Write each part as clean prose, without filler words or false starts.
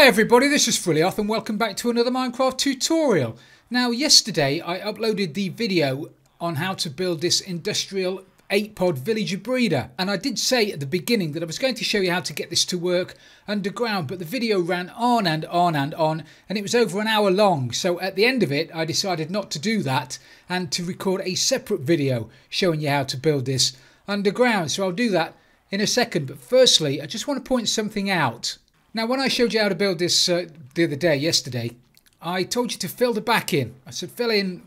Hi everybody, this is Frilioth and welcome back to another Minecraft tutorial. Now yesterday I uploaded the video on how to build this industrial 8-pod villager breeder, and I did say at the beginning that I was going to show you how to get this to work underground, but the video ran on and on and on and it was over an hour long, so at the end of it I decided not to do that and to record a separate video showing you how to build this underground. So I'll do that in a second, but firstly I just want to point something out. Now, when I showed you how to build this the other day, yesterday, I told you to fill the back in. I said fill in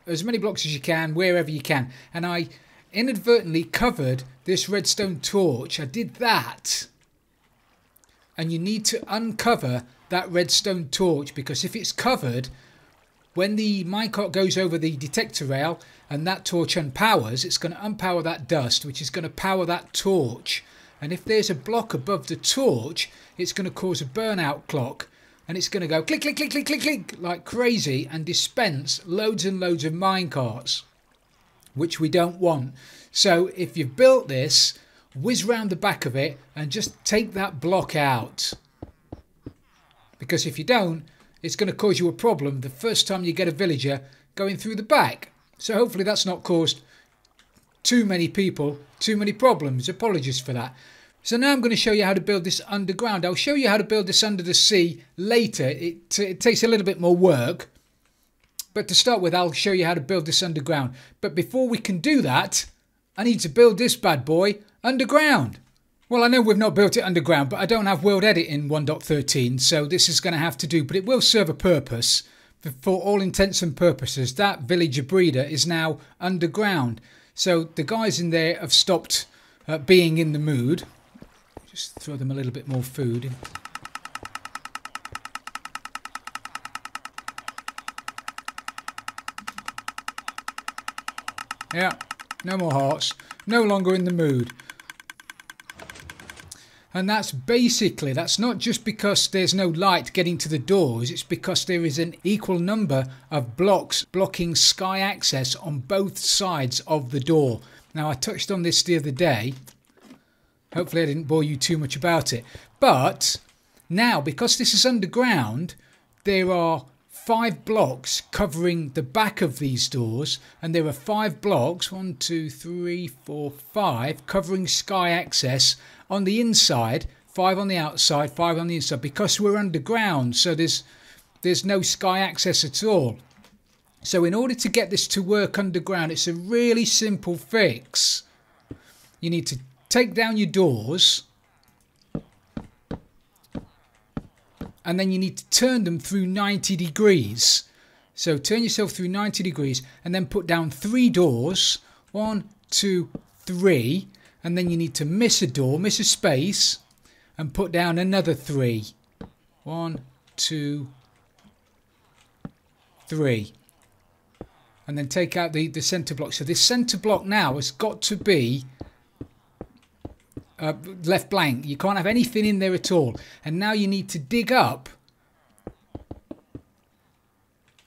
as many blocks as you can, wherever you can. And I inadvertently covered this redstone torch. I did that. And you need to uncover that redstone torch, because if it's covered, when the minecart goes over the detector rail and that torch unpowers, it's going to unpower that dust, which is going to power that torch. And if there's a block above the torch, it's going to cause a burnout clock, and it's going to go click, click, click, click, click, click like crazy and dispense loads and loads of minecarts, which we don't want. So if you've built this, whiz round the back of it and just take that block out, because if you don't, it's going to cause you a problem the first time you get a villager going through the back. So hopefully that's not caused too many people too many problems. Apologies for that. So now I'm going to show you how to build this underground. I'll show you how to build this under the sea later. It takes a little bit more work, but to start with I'll show you how to build this underground. But before we can do that, I need to build this bad boy underground. Well, I know we've not built it underground, but I don't have world edit in 1.13, so this is going to have to do, but it will serve a purpose. For all intents and purposes, that villager breeder is now underground. So the guys in there have stopped being in the mood. Just throw them a little bit more food in. Yeah, no more hearts. No longer in the mood. And that's basically, that's not just because there's no light getting to the doors, it's because there is an equal number of blocks blocking sky access on both sides of the door. Now, I touched on this the other day. Hopefully I didn't bore you too much about it. But now, because this is underground, there are 5 blocks covering the back of these doors, and there are 5 blocks, 1, 2, 3, 4, 5, covering sky access on the inside, 5 on the outside, 5 on the inside, because we're underground, so there's no sky access at all. So in order to get this to work underground, it's a really simple fix. You need to take down your doors, and then you need to turn them through 90 degrees. So turn yourself through 90 degrees and then put down 3 doors. 1, 2, 3. And then you need to miss a door, miss a space, and put down another 3. 1, 2, 3. And then take out the centre block. So this centre block now has got to be left blank. You can't have anything in there at all. And now you need to dig up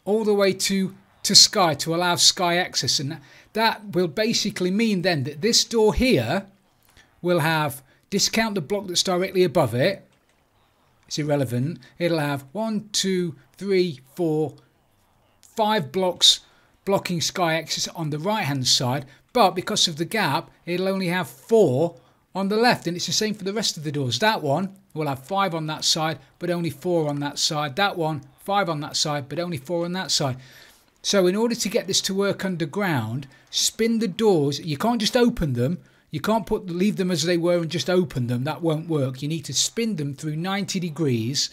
all the way to sky to allow sky access, and that will basically mean then that this door here will have, discount the block that's directly above it, it's irrelevant, it'll have 1, 2, 3, 4, 5 blocks blocking sky access on the right hand side, but because of the gap it'll only have 4 on the left, and it's the same for the rest of the doors. That one will have 5 on that side but only 4 on that side, that one 5 on that side but only 4 on that side. So in order to get this to work underground, spin the doors. You can't just open them. You can't leave them as they were and just open them. That won't work. You need to spin them through 90 degrees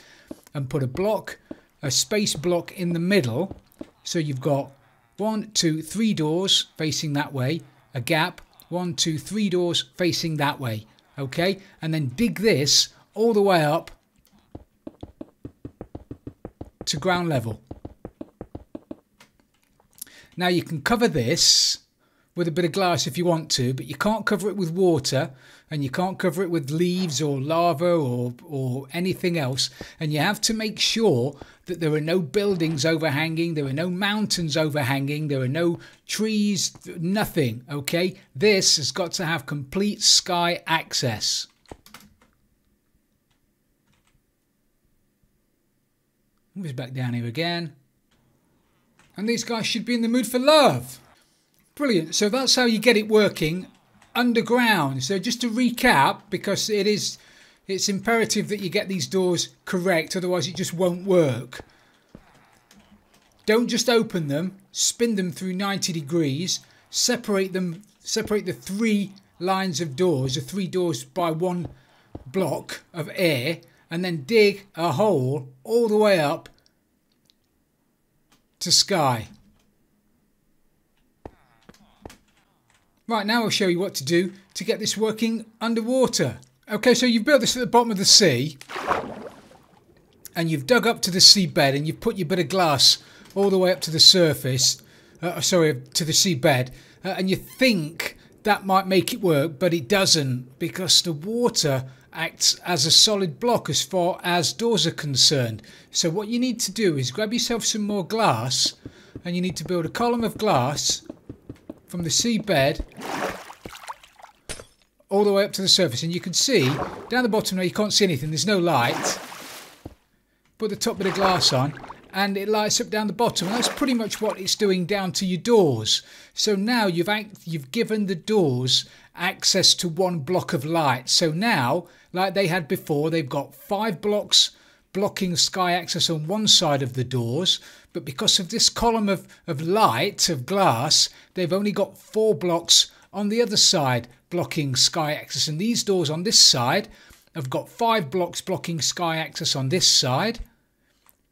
and put a space block in the middle. So you've got 1, 2, 3 doors facing that way, a gap, 1, 2, 3 doors facing that way. Okay, and then dig this all the way up to ground level. Now you can cover this with a bit of glass if you want to, but you can't cover it with water, and you can't cover it with leaves or lava or anything else. And you have to make sure that there are no buildings overhanging, there are no mountains overhanging, there are no trees, nothing, okay? This has got to have complete sky access. He's back down here again. And these guys should be in the mood for love. Brilliant. So that's how you get it working underground. So just to recap, because it's imperative that you get these doors correct, otherwise it just won't work. Don't just open them, spin them through 90 degrees, separate the 3 lines of doors, the 3 doors by 1 block of air, and then dig a hole all the way up to sky. Right, now I'll show you what to do to get this working underwater. Okay, so you've built this at the bottom of the sea, and you've dug up to the seabed, and you've put your bit of glass all the way up to the surface, to the seabed, and you think that might make it work, but it doesn't, because the water acts as a solid block as far as doors are concerned. So what you need to do is grab yourself some more glass, and you need to build a column of glass from the seabed all the way up to the surface. And you can see down the bottom now, you can't see anything, there's no light. Put the top bit of glass on and it lights up down the bottom, and that's pretty much what it's doing down to your doors. So now you've given the doors access to 1 block of light. So now, like they had before, they've got 5 blocks blocking sky access on one side of the doors, but because of this column of light, of glass, they've only got 4 blocks on the other side blocking sky access. And these doors on this side have got 5 blocks blocking sky access on this side,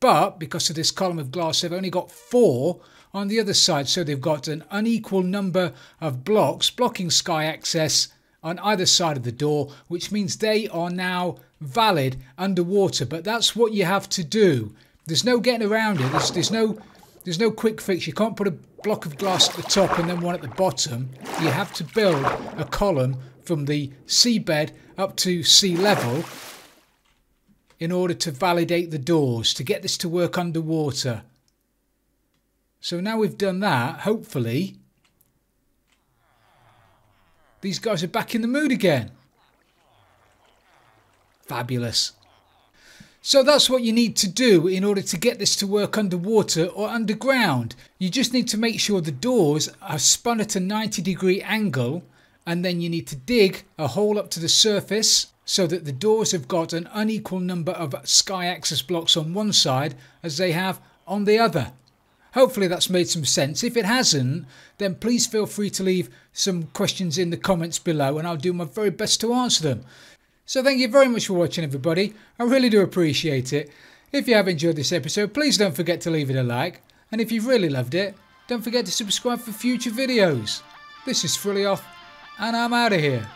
but because of this column of glass, they've only got 4 on the other side. So they've got an unequal number of blocks blocking sky access on either side of the door, which means they are now valid underwater. But that's what you have to do. There's no getting around it. There's no quick fix. You can't put a block of glass at the top and then one at the bottom. You have to build a column from the seabed up to sea level in order to validate the doors, to get this to work underwater. So now we've done that, hopefully these guys are back in the mood again. Fabulous. So that's what you need to do in order to get this to work underwater or underground. You just need to make sure the doors are spun at a 90-degree angle, and then you need to dig a hole up to the surface so that the doors have got an unequal number of sky access blocks on one side as they have on the other. Hopefully that's made some sense. If it hasn't, then please feel free to leave some questions in the comments below and I'll do my very best to answer them. So thank you very much for watching, everybody. I really do appreciate it. If you have enjoyed this episode, please don't forget to leave it a like. And if you've really loved it, don't forget to subscribe for future videos. This is Frilioth, and I'm out of here.